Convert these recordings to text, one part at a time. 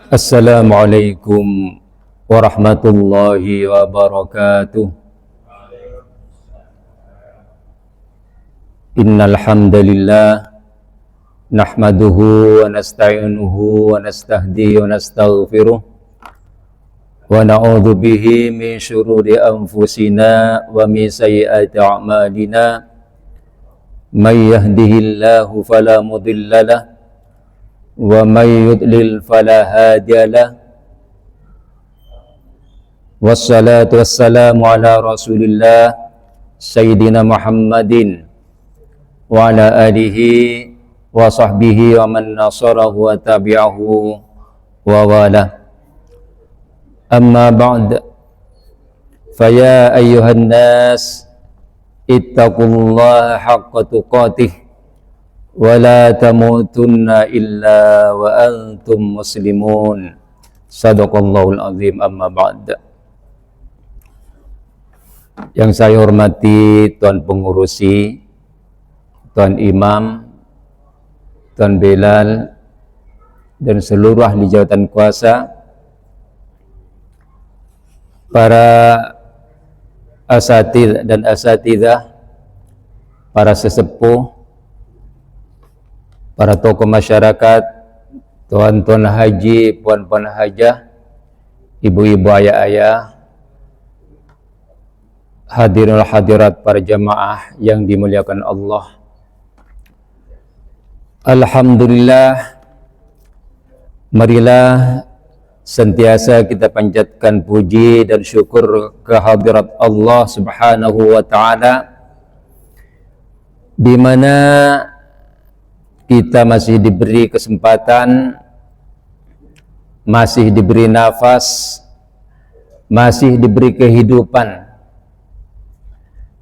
Assalamualaikum warahmatullahi wabarakatuh. Innal hamdalillah nahmaduhu wa nasta'inuhu wa nastahdihi wa nastaghfiruh wa na'udzu bihi min syururi anfusina wa min sayyiati a'malina. May yahdihillahu fala mudilla lahu wa may yudlil fala hadiya lahu. Wassalatu wassalamu ala Rasulillah Sayyidina Muhammadin wa ala alihi wa sahbihi wa man nasarahu wa tabi'ahu wa wala. Amma ba'd, faya ayyuhan nas ittaqullaha haqqa tuqatih wa la tamutunna illa wa antum muslimun. Sadaqallahul azim. Amma ba'd. Yang saya hormati Tuan Pengurusi, Tuan Imam, Tuan Belal, dan seluruh ahli jawatan kuasa, para asatidz dan asatidzah, para sesepuh, para tokoh masyarakat, tuan-tuan haji, puan-puan hajah, ibu-ibu, ayah-ayah, hadirin hadirat para jamaah yang dimuliakan Allah. Alhamdulillah, marilah sentiasa kita panjatkan puji dan syukur kehadirat Allah Subhanahu wa taala, di mana kita masih diberi kesempatan, masih diberi nafas, masih diberi kehidupan,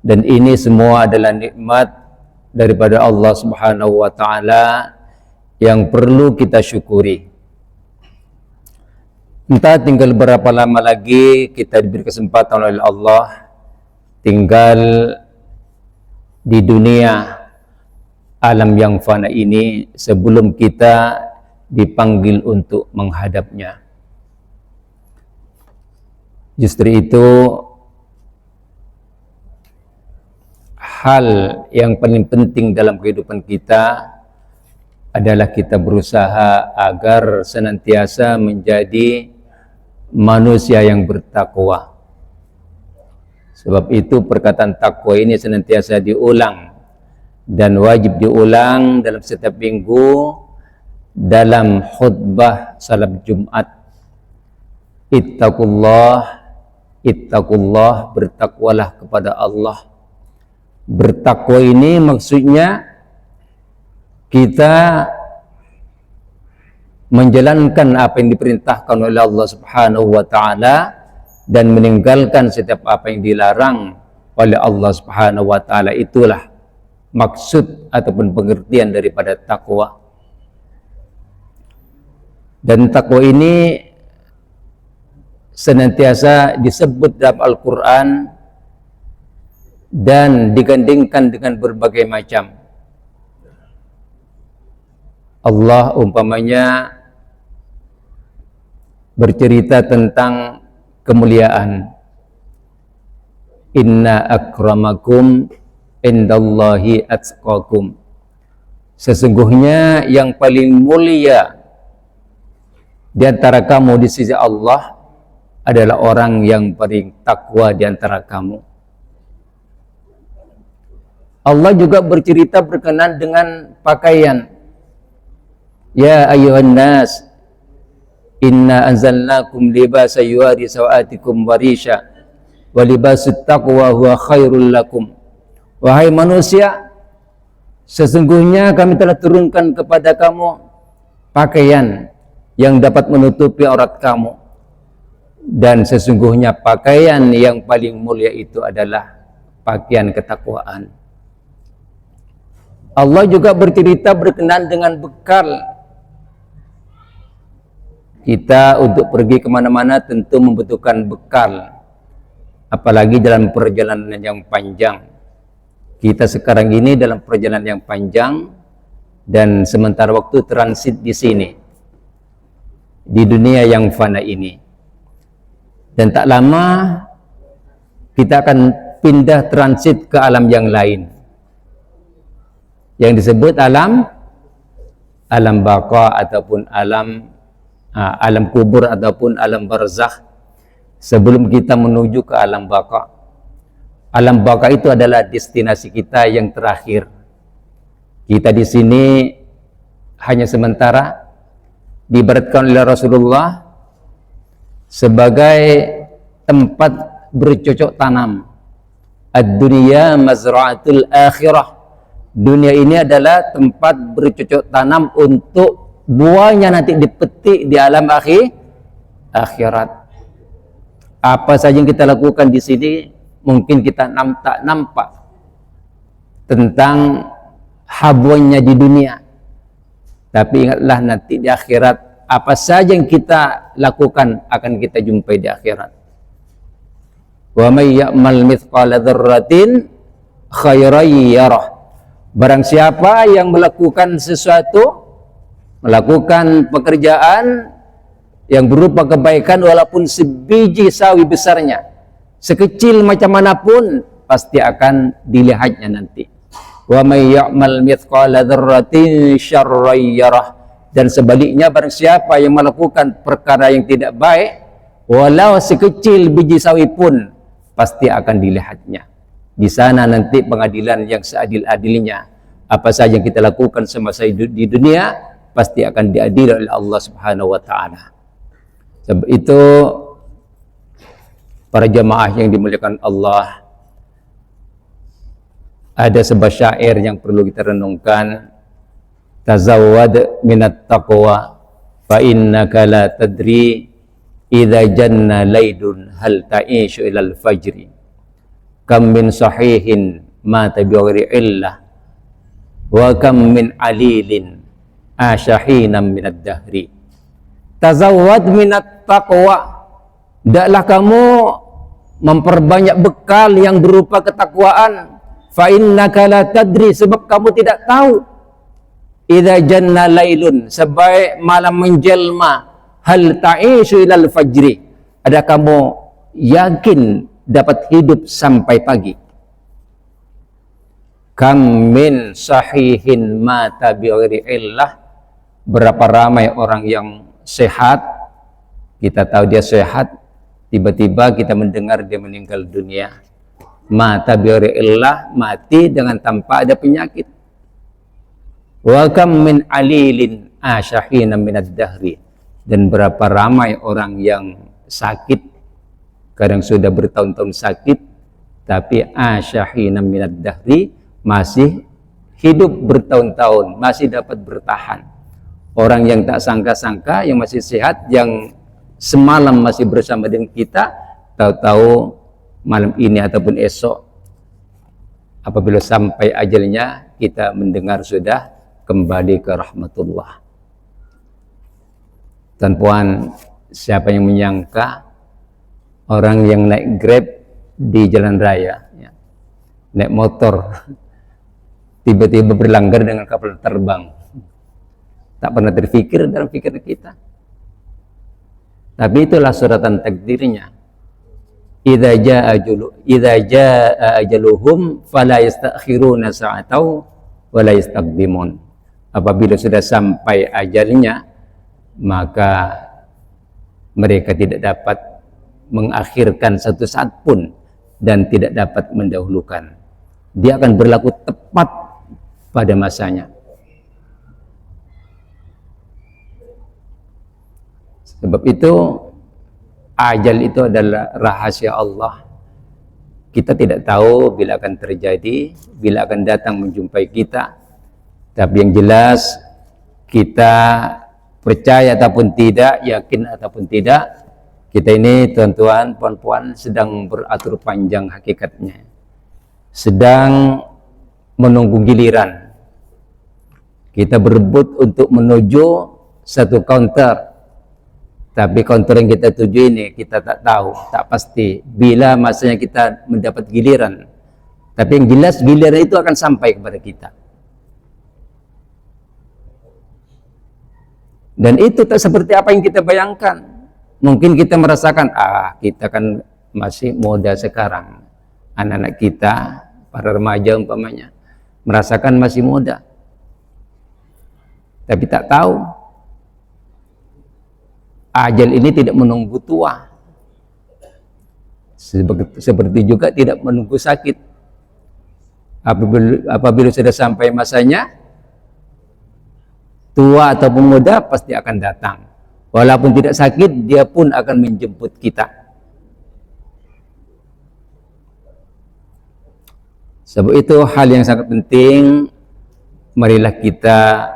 dan ini semua adalah nikmat daripada Allah Subhanahu wa taala yang perlu kita syukuri. Entah tinggal berapa lama lagi kita diberi kesempatan oleh Allah tinggal di dunia alam yang fana ini sebelum kita dipanggil untuk menghadapnya. Justru itu hal yang paling penting dalam kehidupan kita adalah kita berusaha agar senantiasa menjadi manusia yang bertakwa. Sebab itu perkataan takwa ini senantiasa diulang dan wajib diulang dalam setiap minggu dalam khutbah salat Jumat. Ittaqullah, ittaqullah, bertakwalah kepada Allah. Bertakwa ini maksudnya kita menjalankan apa yang diperintahkan oleh Allah Subhanahu wa taala dan meninggalkan setiap apa yang dilarang oleh Allah Subhanahu wa taala. Itulah maksud ataupun pengertian daripada takwa. Dan takwa ini senantiasa disebut dalam Al-Quran dan digandingkan dengan berbagai macam. Allah umpamanya bercerita tentang kemuliaan. Inna akramakum indallahi atqakum. Sesungguhnya yang paling mulia di antara kamu di sisi Allah adalah orang yang paling takwa di antara kamu. Allah juga bercerita berkenaan dengan pakaian. Ya ayyuhan nas, inna anzalnakum libasa yuwari sawatikum warisha wa libasut taqwa huwa khairul lakum. Wahai manusia, sesungguhnya kami telah turunkan kepada kamu pakaian yang dapat menutupi aurat kamu, dan sesungguhnya pakaian yang paling mulia itu adalah pakaian ketakwaan. Allah juga bercerita berkenaan dengan bekal. Kita untuk pergi kemana-mana tentu membutuhkan bekal, apalagi dalam perjalanan yang panjang. Kita sekarang ini dalam perjalanan yang panjang dan sementara waktu transit di sini. di dunia yang fana ini. Dan tak lama kita akan pindah transit ke alam yang lain, yang disebut alam baka ataupun alam kubur ataupun alam barzakh. Sebelum kita menuju ke alam baka, alam baka itu adalah destinasi kita yang terakhir. Kita di sini hanya sementara, diibaratkan oleh Rasulullah sebagai tempat bercocok tanam. Ad-dunya mazra'atul akhirah. Dunia ini adalah tempat bercocok tanam untuk buahnya nanti dipetik di alam akhirat. Apa saja yang kita lakukan di sini mungkin kita tak nampak tentang habuannya di dunia. Tapi ingatlah nanti di akhirat apa saja yang kita lakukan akan kita jumpai di akhirat. Wa may ya'mal mithqala dzarratin khairan yarah. Barang siapa yang melakukan sesuatu, melakukan pekerjaan yang berupa kebaikan walaupun sebiji sawi besarnya, sekecil macam manapun, pasti akan dilihatnya nanti. Wa may ya'mal mithqala dzarratin syarran yarah. Dan sebaliknya barang siapa yang melakukan perkara yang tidak baik, walau sekecil biji sawi pun, pasti akan dilihatnya. Di sana nanti pengadilan yang seadil-adilnya. Apa saja yang kita lakukan semasa di dunia pasti akan diadili oleh Allah Subhanahu wa taala. Sebab itu para jamaah yang dimuliakan Allah, ada sebuah syair yang perlu kita renungkan. Tazawwad minat taqwa fa innaka la tadri idza janna laydun hal ta'ishu ilal fajri. Kam min sahihin mata bighayri illah wa kam min alilin asyahinan minad dahri. Tazawwad minat taqwa. Hendaklah kamu memperbanyak bekal yang berupa ketakwaan. Fa innaka la tadri, sebab kamu tidak tahu. Idza janna lailun, sebaik malam menjelma, hal ta'ishu ilal fajri, ada kamu yakin dapat hidup sampai pagi. Kam min sahihin mata bighairi illah, berapa ramai orang yang sehat, kita tahu dia sehat, tiba-tiba kita mendengar dia meninggal dunia. Mata bighairi illah, mati dengan tanpa ada penyakit. Wa kam min alilin asyahina minad dahri, dan berapa ramai orang yang sakit, kadang sudah bertahun-tahun sakit, tapi asyahina minad dahri, masih hidup bertahun-tahun, masih dapat bertahan. Orang yang tak sangka-sangka, yang masih sehat, yang semalam masih bersama dengan kita, tahu-tahu malam ini ataupun esok, apabila sampai ajalnya, kita mendengar sudah kembali ke rahmatullah. Tuan puan, siapa yang menyangka orang yang naik Grab di jalan raya, ya, naik motor, tiba-tiba berlanggar dengan kapal terbang. Tak pernah terfikir dalam pikiran kita. Tapi itulah suratan takdirnya. Idza jaa ajaluhum fala yastakhiruna sa'atau wa la yastaqdimun. Apabila sudah sampai ajalnya, maka mereka tidak dapat mengakhirkan satu saat pun dan tidak dapat mendahulukan. Dia akan berlaku tepat pada masanya. Sebab itu ajal itu adalah rahasia Allah. Kita tidak tahu bila akan terjadi, bila akan datang menjumpai kita. Tapi yang jelas, kita percaya ataupun tidak, yakin ataupun tidak, kita ini tuan-tuan, puan-puan sedang beratur panjang hakikatnya. Sedang menunggu giliran. Kita berebut untuk menuju satu counter. Tapi counter yang kita tuju ini kita tak tahu, tak pasti bila masanya kita mendapat giliran. Tapi yang jelas giliran itu akan sampai kepada kita. Dan itu tak seperti apa yang kita bayangkan. Mungkin kita merasakan, kita kan masih muda sekarang. Anak-anak kita, para remaja umpamanya, merasakan masih muda. Tapi tak tahu, ajal ini tidak menunggu tua. Seperti juga tidak menunggu sakit. Apabila sudah sampai masanya, tua ataupun muda pasti akan datang. Walaupun tidak sakit, dia pun akan menjemput kita. Sebab itu hal yang sangat penting. Marilah kita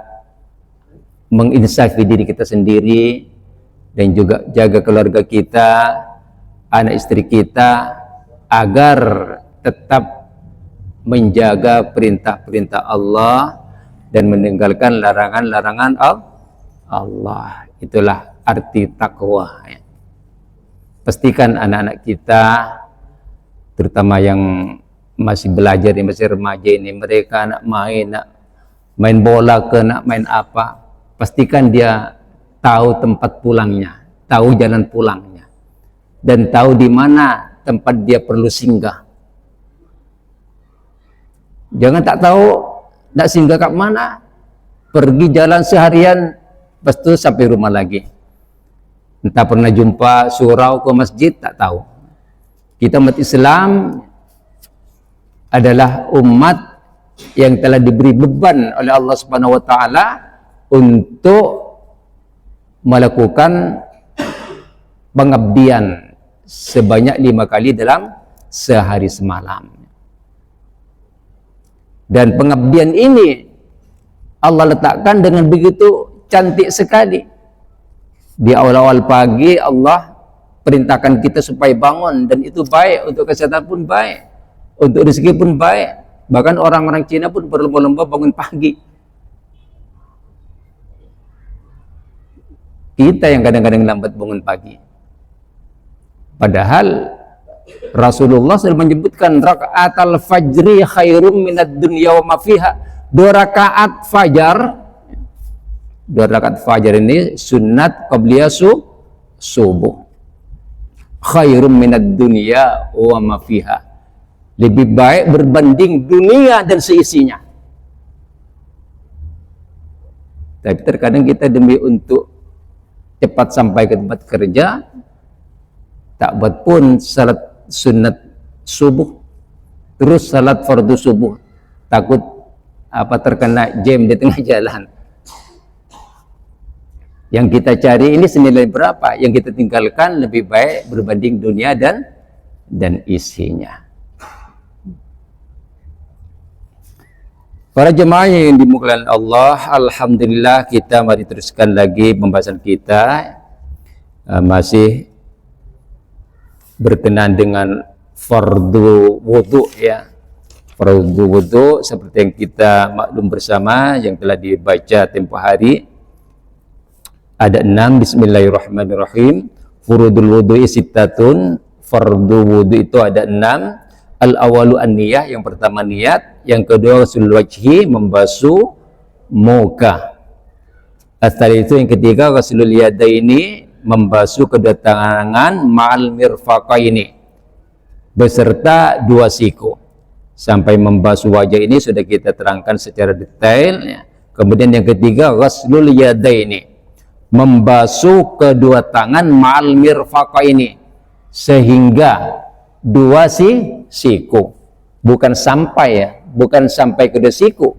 menginsafi diri kita sendiri dan juga jaga keluarga kita, anak istri kita, agar tetap menjaga perintah-perintah Allah dan meninggalkan larangan-larangan Allah. Itulah arti takwa. Pastikan anak-anak kita, terutama yang masih belajar, yang masih remaja ini, mereka nak main bola ke nak main apa, pastikan dia tahu tempat pulangnya, tahu jalan pulangnya, dan tahu di mana tempat dia perlu singgah. Jangan tak tahu nak singgah ke mana, pergi jalan seharian, lepas itu sampai rumah lagi. Entah pernah jumpa surau ke masjid, tak tahu. Kita umat Islam adalah umat yang telah diberi beban oleh Allah Subhanahu wa taala untuk melakukan pengabdian sebanyak 5 kali dalam sehari semalam. Dan pengabdian ini Allah letakkan dengan begitu cantik sekali. Di awal-awal pagi Allah perintahkan kita supaya bangun, dan itu baik, untuk kesehatan pun baik, untuk rezeki pun baik. Bahkan orang-orang Cina pun berlomba-lomba bangun pagi. Kita yang kadang-kadang lambat bangun pagi. Padahal Rasulullah SAW menyebutkan raka'atal fajri khairum minad dunya wa ma fiha. 2 rakaat fajar. 2 rakaat fajar ini sunat qabliyah subuh. Khairum minad dunya wa ma fiha. Lebih baik berbanding dunia dan seisinya. Tapi terkadang kita demi untuk cepat sampai ke tempat kerja, tak buat pun salat sunat subuh, terus salat fardu subuh, takut terkena jam di tengah jalan. Yang kita cari ini senilai berapa, yang kita tinggalkan lebih baik berbanding dunia dan isinya. Para jemaah yang dimuliakan Allah, alhamdulillah kita mari teruskan lagi pembahasan kita, masih berkenaan dengan fardu wudu ya. Fardu wudu seperti yang kita maklum bersama, yang telah dibaca tempo hari. Ada 6. Bismillahirrahmanirrahim. Furudul wudu'i sittatun. Fardu wudu itu ada 6. Al-awalu an-niyah, yang pertama niat, yang kedua ghusl wajhi, membasuh muka. Asal itu yang ketiga ghuslul yadaini, membasuh kedua tangan, ma'al mirfaqaini, beserta 2 siku. Sampai membasuh wajah ini sudah kita terangkan secara detail ya. Kemudian yang ketiga ghuslul yadaini, membasuh kedua tangan, ma'al mirfaqaini, sehingga 2 siku, bukan sampai ya, bukan sampai kedua siku,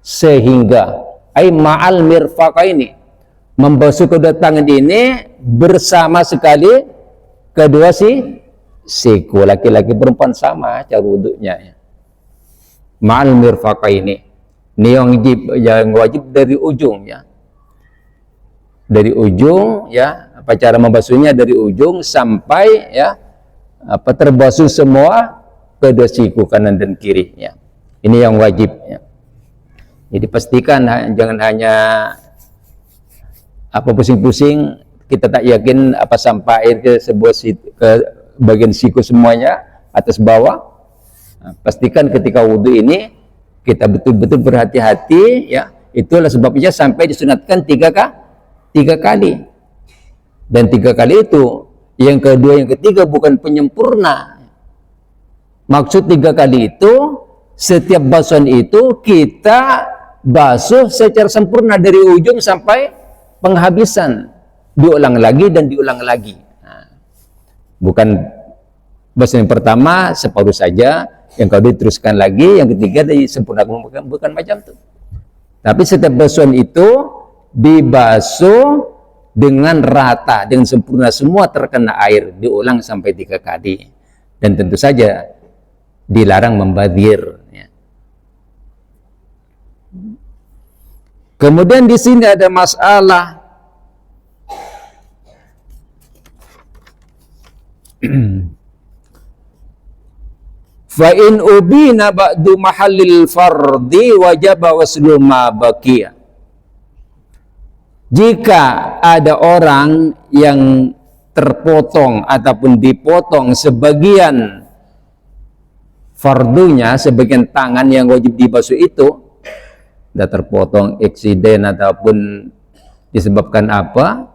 sehingga ma'al mirfaqaini, membasuh kedua tangan ini bersama sekali kedua siku. Laki-laki perempuan sama cara wuduknya ya. Ma'al mirfaqaini, ini yang wajib dari ujung ya, dari ujung ya, cara membasuhnya dari ujung sampai ya terbasuh semua kedua siku kanan dan kiri ya. Ini yang wajib ya. Jadi pastikan jangan hanya pusing-pusing, kita tak yakin sampai air ke bagian siku semuanya, atas bawah. Nah, pastikan ketika wudhu ini kita betul-betul berhati-hati ya. Itulah sebabnya sampai disunatkan 3 kali. Dan 3 kali itu, yang kedua, yang ketiga bukan penyempurna. Maksud 3 kali itu, setiap basuhan itu kita basuh secara sempurna dari ujung sampai penghabisan. Diulang lagi dan diulang lagi. Nah, bukan basuhan yang pertama separuh saja, yang kedua diteruskan lagi, yang ketiga disempurnakan, bukan macam itu. Tapi setiap basuhan itu dibasuh dengan rata, dengan sempurna, semua terkena air, diulang sampai 3 kali. Dan tentu saja dilarang membazir. Kemudian di sini ada masalah fa in ubina ba'du mahallil fardi wajaba waslu ma baqiya. Jika ada orang yang terpotong ataupun dipotong sebagian fardunya, sebagian tangan yang wajib dibasuh itu sudah terpotong, eksiden ataupun disebabkan apa,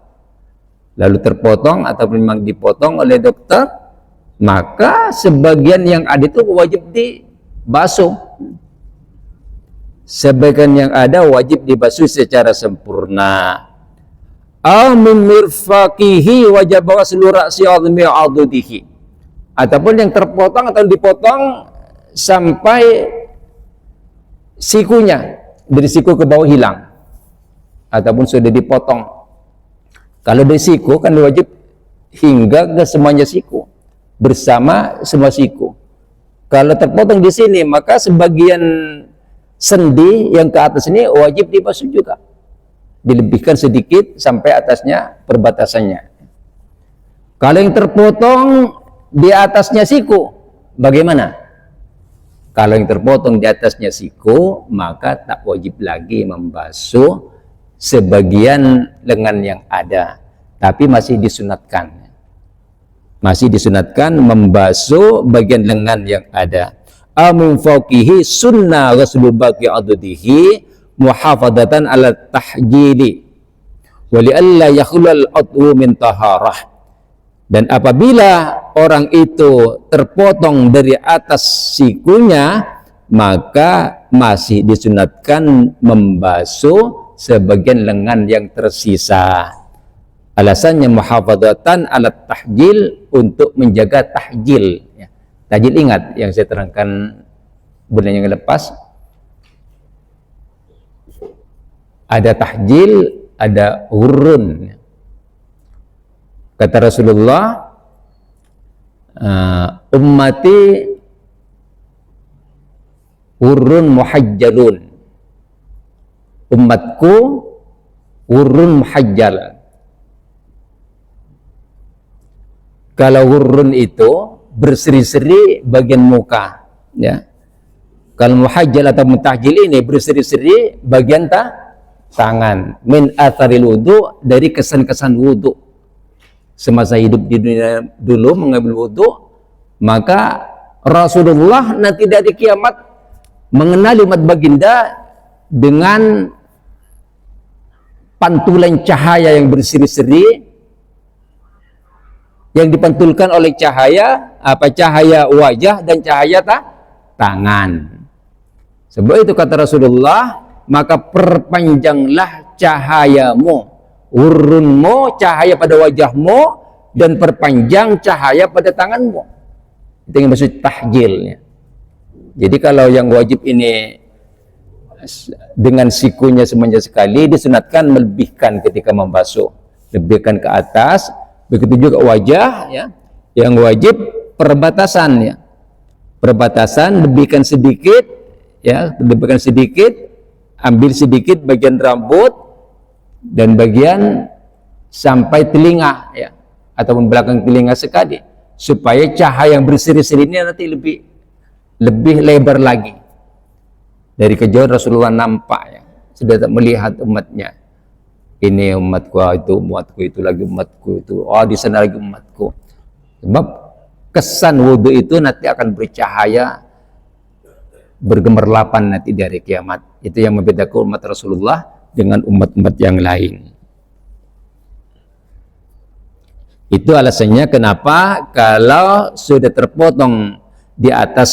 lalu terpotong ataupun memang dipotong oleh dokter, maka sebagian yang ada itu wajib dibasuh. Sebagian yang ada wajib dibasuh secara sempurna. Min mirfaqihi wajib waslu ra'si 'azmi 'adudihi. Ataupun yang terpotong atau dipotong sampai sikunya, dari siku ke bawah hilang, ataupun sudah dipotong. Kalau dari siku kan wajib hingga ke semuanya siku, bersama semua siku. Kalau terpotong di sini, maka sebagian sendi yang ke atas ini wajib dibasuh juga, dilebihkan sedikit sampai atasnya perbatasannya. Kalau yang terpotong di atasnya siku, bagaimana? Kalau yang terpotong di atasnya siku, maka tak wajib lagi membasuh sebagian lengan yang ada, tapi masih disunatkan. Masih disunatkan membasuh bagian lengan yang ada. Amin fauqihi sunnah ghuslu baqi adudihi muhafadatan ala tahjili wa li alla yakhlul adhu min taharah. Dan apabila orang itu terpotong dari atas sikunya, maka masih disunatkan membasuh sebagian lengan yang tersisa. Alasannya muhafadzatan alat tahjil, untuk menjaga tahjil. Tahjil, ingat yang saya terangkan bulan yang lepas, ada tahjil, ada hurun. Kata Rasulullah, ummati hurun muhajjalun. Umatku hurun muhajjal. Kalau hurun itu berseri-seri bagian muka, ya. Kalau muhajjal atau mutahjil ini berseri-seri bagian tangan. Min atharil wudu, dari kesan-kesan wudu. Semasa hidup di dunia dulu mengambil wudu, maka Rasulullah nanti dari kiamat mengenali umat baginda dengan pantulan cahaya yang berseri-seri, yang dipantulkan oleh cahaya apa? Cahaya wajah dan cahaya tangan. Sebab itu kata Rasulullah, maka perpanjanglah cahayamu, urunmu, cahaya pada wajahmu, dan perpanjang cahaya pada tanganmu. Itu yang maksud tahjilnya. Jadi kalau yang wajib ini dengan sikunya semuanya sekali, disunatkan melebihkan ketika membasuh, lebihkan ke atas. Begitu juga wajah, ya, yang wajib perbatasan, ya, perbatasan, lebihkan sedikit, ya, lebihkan sedikit, ambil sedikit bagian rambut dan bagian sampai telinga, ya, ataupun belakang telinga sekali, supaya cahaya yang berseri-seri ini nanti lebih lebar lagi. Dari kejauhan Rasulullah nampak, ya, sudah tak melihat umatnya. Ini umatku, itu lagi umatku, itu di sana lagi umatku. Sebab kesan wudhu itu nanti akan bercahaya bergemerlapan nanti dari kiamat. Itu yang membedakan umat Rasulullah dengan umat-umat yang lain. Itu alasannya kenapa kalau sudah terpotong di atas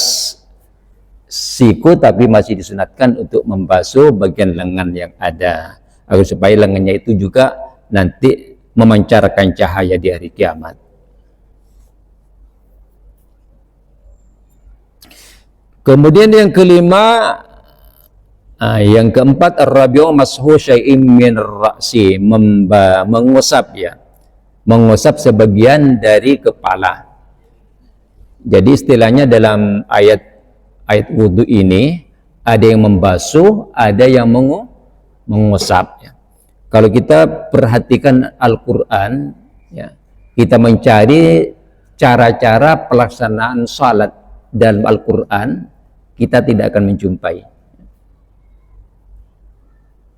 siku tapi masih disunatkan untuk membasuh bagian lengan yang ada, agar supaya lengannya itu juga nanti memancarkan cahaya di hari kiamat. Kemudian yang kelima, yang keempat, ar-rabi'u mashu syai'in min ra'si, mengusap ya, mengusap sebagian dari kepala. Jadi istilahnya dalam ayat wudhu ini ada yang membasuh, ada yang mengusap ya. Kalau kita perhatikan Al-Quran ya, kita mencari cara-cara pelaksanaan salat dalam Al-Quran, kita tidak akan menjumpai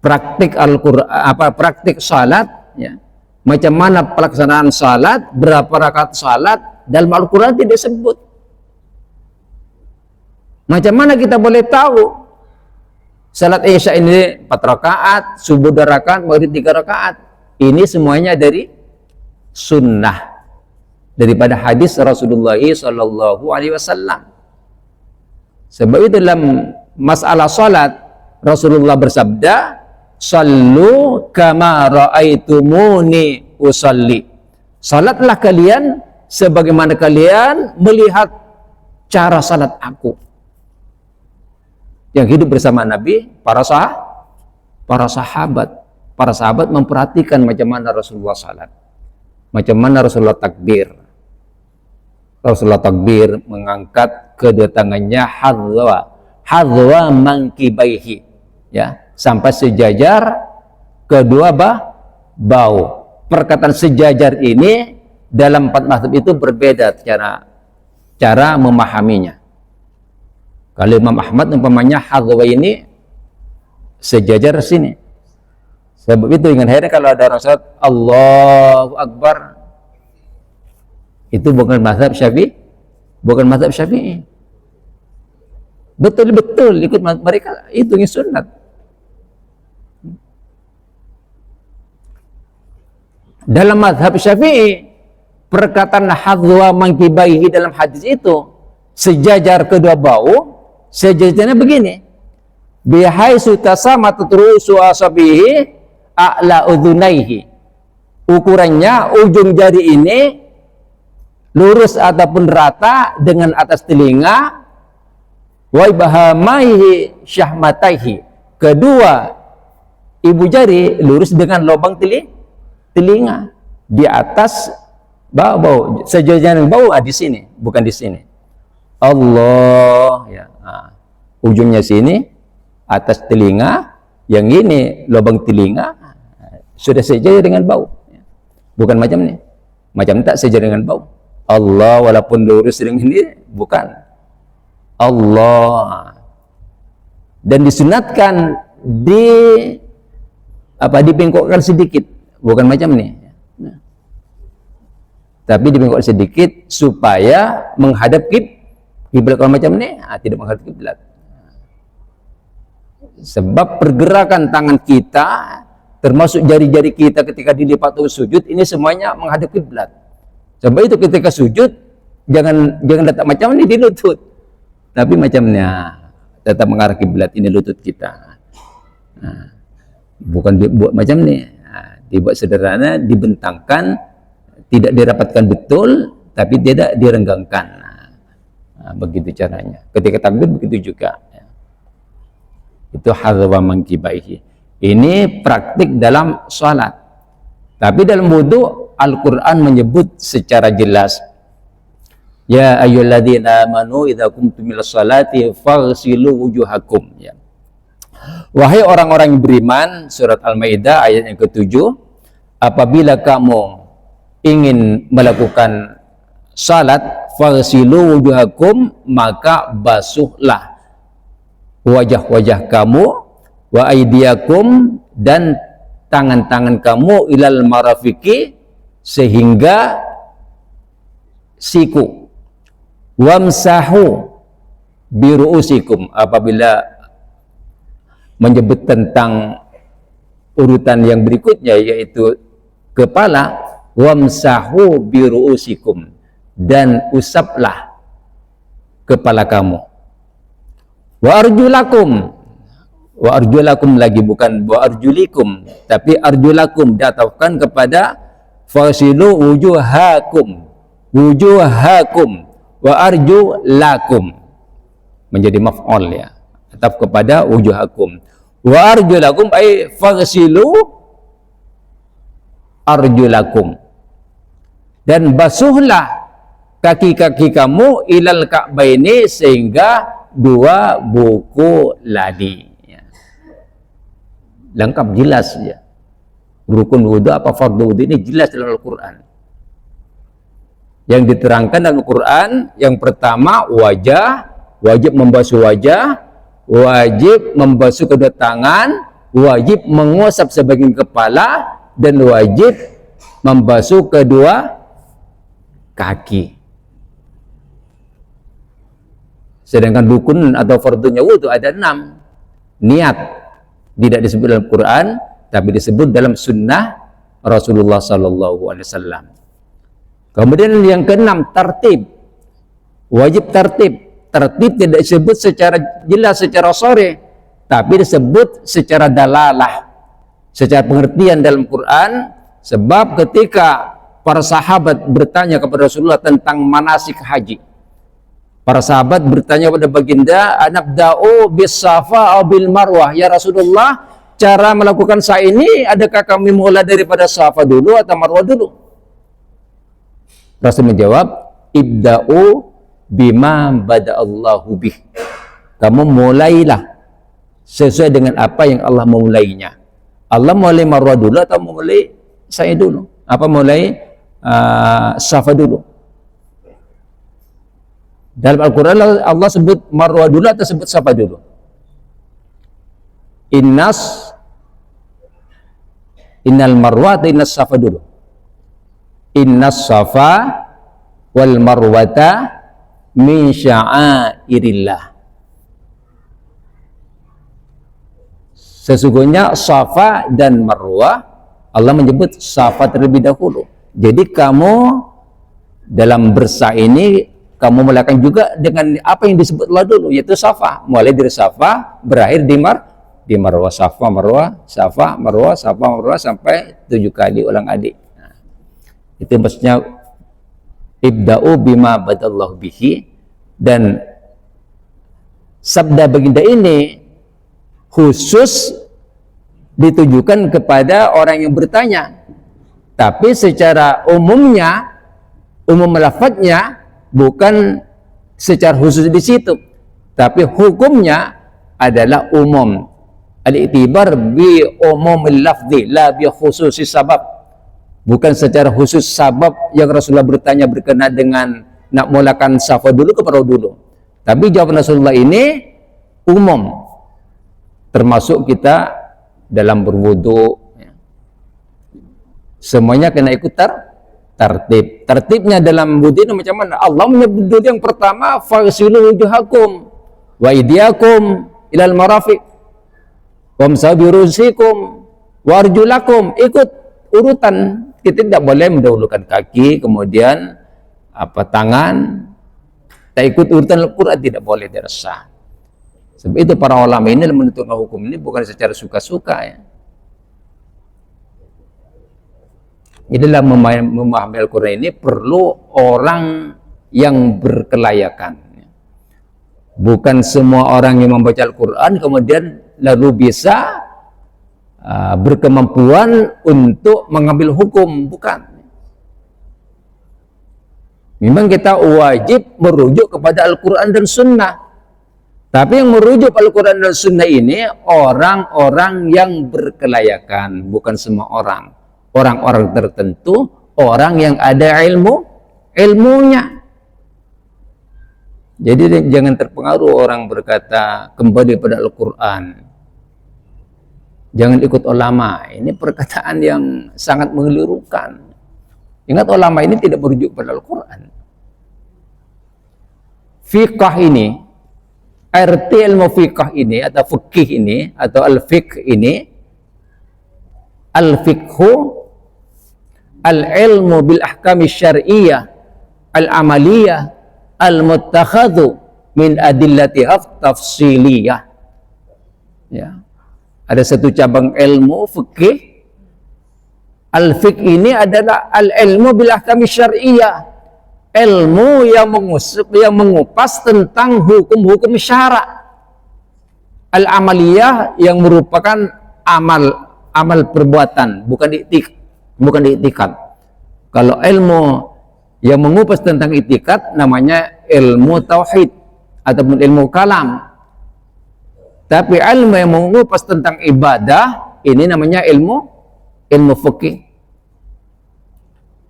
praktik Al-Quran, praktik salat ya. Macam mana pelaksanaan salat, berapa rakaat salat dalam Al-Quran tidak disebut. Macam mana kita boleh tahu salat Isya ini 4 rakaat, subuh 2 rakaat, maghrib 3 rakaat? Ini semuanya dari sunnah, daripada hadis Rasulullah SAW. Sebab itu dalam masalah salat Rasulullah bersabda, "Sallu kama ra'aitumuni usalli." Salatlah kalian sebagaimana kalian melihat cara salat aku. Yang hidup bersama Nabi, para sahabat memperhatikan macam mana Rasulullah salat, macam mana Rasulullah takbir. Rasulullah takbir mengangkat kedua tangannya hadwa mankibaihi ya, sampai sejajar kedua bahu. Perkataan sejajar ini dalam 4 mazhab itu berbeda cara memahaminya. Kalau Imam Ahmad umpamanya hadwa ini sejajar sini. Sebab itu dengan heran kalau ada orang salat Allahu Akbar, itu bukan mazhab Syafi'i, bukan mazhab Syafi'i. Betul-betul ikut mereka, itu yang sunat. Dalam mazhab Syafi'i, perkataan hadwa mankibaihi dalam hadis itu sejajar kedua bahu, sejajarnya begini, bihaisu tasama tutrusu asabihi a'la udhunaihi. Ukurannya ujung jari ini lurus ataupun rata dengan atas telinga, wa ibahamaihi syahmataihi. Kedua ibu jari lurus dengan lubang telinga di atas bau. Sejajar bau di sini, bukan di sini. Allah ya. Ujungnya sini atas telinga, yang ini lubang telinga sudah sejajar dengan bau. Bukan macam ini. Macam tak sejajar dengan bau. Allah walaupun lurus dengan ini, bukan. Allah. Dan disunatkan dibengkokkan sedikit, bukan macam ini. Tapi dibengkokkan sedikit supaya menghadap kiblat. Kalau macam ini, tidak menghadap kiblat. Sebab pergerakan tangan kita, termasuk jari-jari kita ketika dilipat atau sujud, ini semuanya menghadap kiblat. Sebab itu ketika sujud jangan letak macam ini di lutut, tapi macamnya tetap mengarah kiblat, ini lutut kita. Bukan dibuat macam ini, dibuat sederhana, dibentangkan, tidak dirapatkan betul, tapi tidak direnggangkan. Begitu caranya. Ketika takbir begitu juga. Itu hadwa mankibaihi. Ini praktik dalam salat. Tapi dalam wudu Al-Quran menyebut secara jelas, ya ayyuhalladzina amanu idza qumtum ilas salati faghsilu wujuhakum ya. Wahai orang-orang yang beriman, surat Al-Maidah ayat yang ke-7, apabila kamu ingin melakukan salat, faghsilu wujuhakum, maka basuhlah wajah-wajah kamu, wa aydiyakum, dan tangan-tangan kamu, ilal marafiki, sehingga siku, wamsahu biru'usikum. Apabila menyebut tentang urutan yang berikutnya, yaitu kepala, wamsahu biru'usikum, dan usaplah kepala kamu. Wa arjulakum lagi, bukan wa arjulikum, tapi arjulakum datangkan kepada fasilu wujuhakum wa arjulakum, menjadi maf'ul ya, tetap kepada wujuhakum. Wa arjulakum ay fasilu arjulakum, dan basuhlah kaki-kaki kamu ilal ka'baini, sehingga dua buku ladi. Lengkap, jelas ya. Rukun wudu apa fardu wudu ini jelas dalam Al-Quran. Yang diterangkan dalam Al-Quran, yang pertama wajah, wajib membasuh wajah, wajib membasuh kedua tangan, wajib mengusap sebagian kepala, dan wajib membasuh kedua kaki. Sedangkan rukun atau fardunya wudu ada 6. Niat tidak disebut dalam Quran, tapi disebut dalam sunnah Rasulullah Sallallahu Alaihi Wasallam. Kemudian yang keenam, tertib. Wajib tertib. Tertib tidak disebut secara jelas, secara sore, tapi disebut secara dalalah, secara pengertian dalam Quran. Sebab ketika para sahabat bertanya kepada Rasulullah tentang manasik haji, para sahabat bertanya kepada baginda, anabda'u bis safa atau bil marwah, ya Rasulullah, cara melakukan sa'i ini adakah kami mulai daripada safa dulu atau marwah dulu? Rasul menjawab, ibda'u bima bada'allahu bih, kamu mulailah sesuai dengan apa yang Allah memulainya. Allah mulai marwah dulu atau mulai sa'i dulu? Apa mulai safa dulu? Dalam Al-Quran Allah sebut marwah dulu atau sebut safa dulu? Innal marwah atau innas safa dulu? Innas safa wal marwata min sya'airillah. Sesungguhnya safa dan marwah, Allah menyebut safa terlebih dahulu. Jadi kamu dalam bersa'i ini kamu melakukan juga dengan apa yang disebut Allah dulu, yaitu safa. Mulai dari safa, berakhir di marwah. Safa, marwah, safa, marwah, safa, marwah, sampai 7 kali ulang alik. Nah, itu maksudnya ibda'u bima badallahu bihi. Dan sabda baginda ini khusus ditujukan kepada orang yang bertanya. Tapi secara umumnya, umum lafadznya, bukan secara khusus di situ, tapi hukumnya adalah umum. Al-i'tibar bi umumil lafzi la bi khususi sabab. Bukan secara khusus sabab yang Rasulullah bertanya berkenaan dengan nak mulakan safa dulu ke marwah dulu. Tapi jawaban Rasulullah ini umum, termasuk kita dalam berwudu, semuanya kena ikut tertib. Tertibnya dalam wudu macam mana? Allah menyebut yang pertama, fagsilu wujuhakum wa aydiyakum ilal marafiq wamsahu birusikum wa arjulakum. Ikut urutan. Kita tidak boleh mendahulukan kaki, kemudian tangan. Tak ikut urutan Al-Quran, tidak boleh, tidak sah. Sebab itu para ulama ini menentukan hukum ini bukan secara suka-suka ya. Jadi dalam memahami Al-Quran ini perlu orang yang berkelayakan. Bukan semua orang yang membaca Al-Quran kemudian lalu bisa berkemampuan untuk mengambil hukum. Bukan. Memang kita wajib merujuk kepada Al-Quran dan Sunnah. Tapi yang merujuk Al-Quran dan Sunnah ini orang-orang yang berkelayakan, bukan semua orang. Orang-orang tertentu, orang yang ada ilmunya. Jadi jangan terpengaruh orang berkata kembali pada Al-Quran. Jangan ikut ulama. Ini perkataan yang sangat mengelirukan. Ingat, ulama ini tidak merujuk pada Al-Quran. Fiqh ini, arti ilmu fiqh ini atau fikih ini atau al-fiqh ini, al-fiqhu al-ilmu bil ahkami syar'iyyah al-amaliyah al-muttakhadhu min adillatiha tafsiliyah. Ya. Ada satu cabang ilmu fikih. Al-fiqh ini adalah al-ilmu bil ahkami syar'iyyah, ilmu yang mengupas tentang hukum-hukum syarak. Al-amaliyah yang merupakan amal perbuatan, bukan i'tikad. Kalau ilmu yang mengupas tentang i'tikad namanya ilmu tauhid ataupun ilmu kalam. Tapi ilmu yang mengupas tentang ibadah ini namanya ilmu fikih.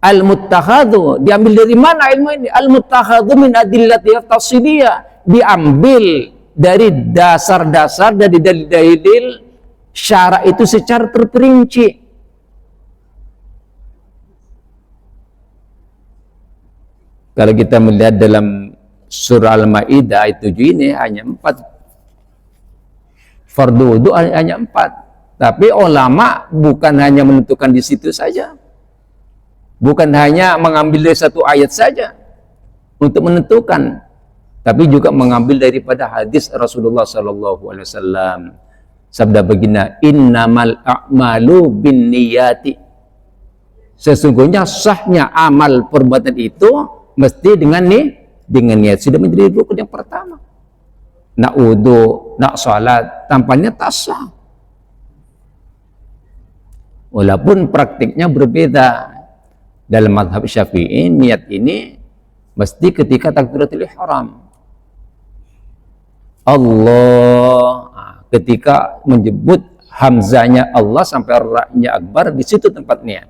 Al-muttakhadhu, diambil dari mana ilmu ini? Al-muttakhadhu min adillati tafsiliyah, diambil dari dasar-dasar, dari dalil-dalil syarak itu secara terperinci. Kalau kita melihat dalam surah Al-Maidah ayat 7 ini hanya 4. Fardu wudu hanya 4. Tapi ulama bukan hanya menentukan di situ saja. Bukan hanya mengambil dari satu ayat saja untuk menentukan, tapi juga mengambil daripada hadis Rasulullah SAW. Sabda baginda, innamal a'malu bin niyati. Sesungguhnya sahnya amal perbuatan itu mesti dengan niat. Sudah menjadi rukun yang pertama. Nak wudu, nak salat, tampaknya tak sah. Walaupun praktiknya berbeda. Dalam mazhab Syafi'i, niat ini mesti ketika takbiratul ihram. Allah, ketika menyebut hamzanya Allah sampai ra-nya akbar, di situ tempat niat.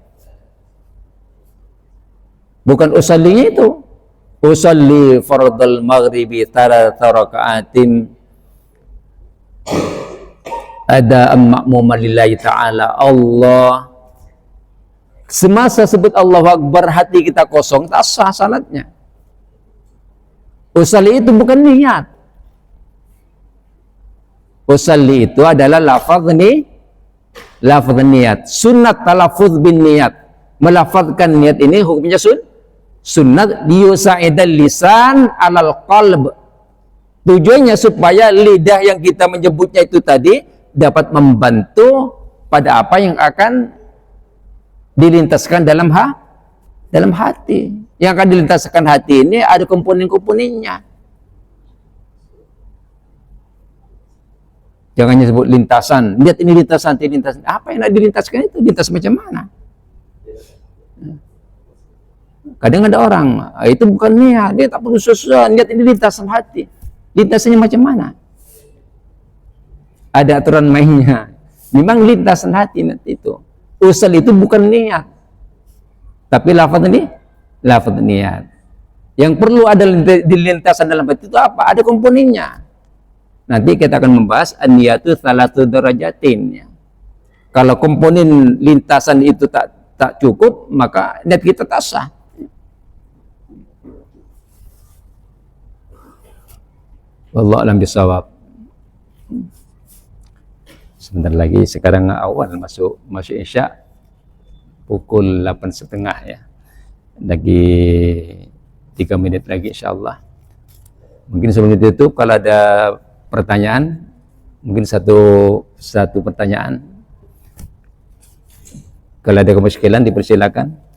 Bukan usallinya itu. Usalli fardal maghribi thalatha raka'atin ada ma'muman lillahi ta'ala. Allah, semasa sebut Allahu Akbar hati kita kosong, tak sah salatnya. Usalli itu bukan niat. Usalli itu adalah lafaz niat. Sunnat talaffuz bin niat. Melafazkan niat ini hukumnya sunnat liyusa'idal lisan alal qalb. Tujuannya supaya lidah yang kita menyebutnya itu tadi dapat membantu pada apa yang akan dilintaskan dalam hati. Yang akan dilintaskan hati ini ada komponen-komponennya. Jangan hanya sebut lintasan. Lihat ini lintasan, ini lintasan. Apa yang dilintaskan itu? Lintas macam mana? Kadang ada orang, itu bukan niat, dia tak perlu sesuatu. Lihat ini lintasan hati. Lintasannya macam mana? Ada aturan mainnya. Memang lintasan hati nanti itu. Usul itu bukan niat, tapi lafaz niat. Yang perlu ada di lintasan dalam hati itu apa? Ada komponennya. Nanti kita akan membahas an-niyatu thalathu darajatin. Kalau komponen lintasan itu tak cukup, maka niat kita tak sah. Wallahu a'lam bishawab. Sebentar lagi, sekarang awal masuk Isya, pukul 8.30 ya. Lagi 3 menit lagi insyaallah. Mungkin sebelum ditutup kalau ada pertanyaan, mungkin satu pertanyaan. Kalau ada kemusykilan dipersilakan.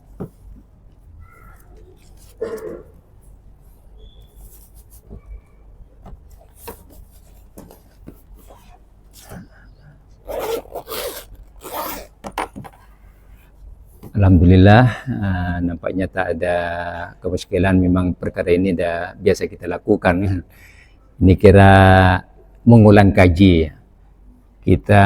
Alhamdulillah, nampaknya tak ada kemusykilan. Memang perkara ini dah biasa kita lakukan. Ini kira mengulang kaji. Kita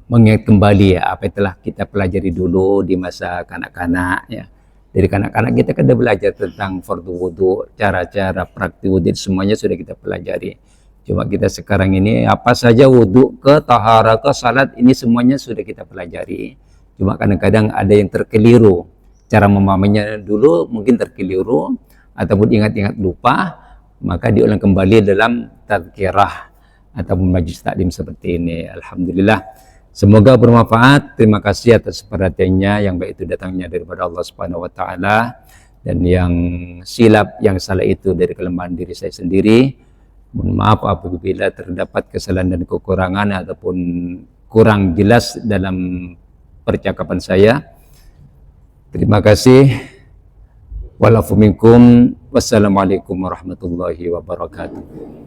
mengingat kembali apa yang telah kita pelajari dulu di masa kanak-kanak ya. Dari kanak-kanak kita kan belajar tentang fardu wudu, cara-cara praktik wudu, semuanya sudah kita pelajari. Cuma kita sekarang ini apa saja wudu ke taharah ke salat, ini semuanya sudah kita pelajari. Cuma kadang-kadang ada yang terkeliru. Cara memahaminya dulu mungkin terkeliru ataupun ingat-ingat lupa, maka diulang kembali dalam tazkirah ataupun majlis taklim seperti ini. Alhamdulillah, Semoga bermanfaat. Terima kasih atas perhatiannya, yang baik itu datangnya daripada Allah Subhanahu wa taala, dan yang silap, yang salah itu dari kelemahan diri saya sendiri. Mohon maaf apabila terdapat kesalahan dan kekurangan ataupun kurang jelas dalam percakapan saya. Terima kasih. Walafu minkum. Wassalamualaikum warahmatullahi wabarakatuh.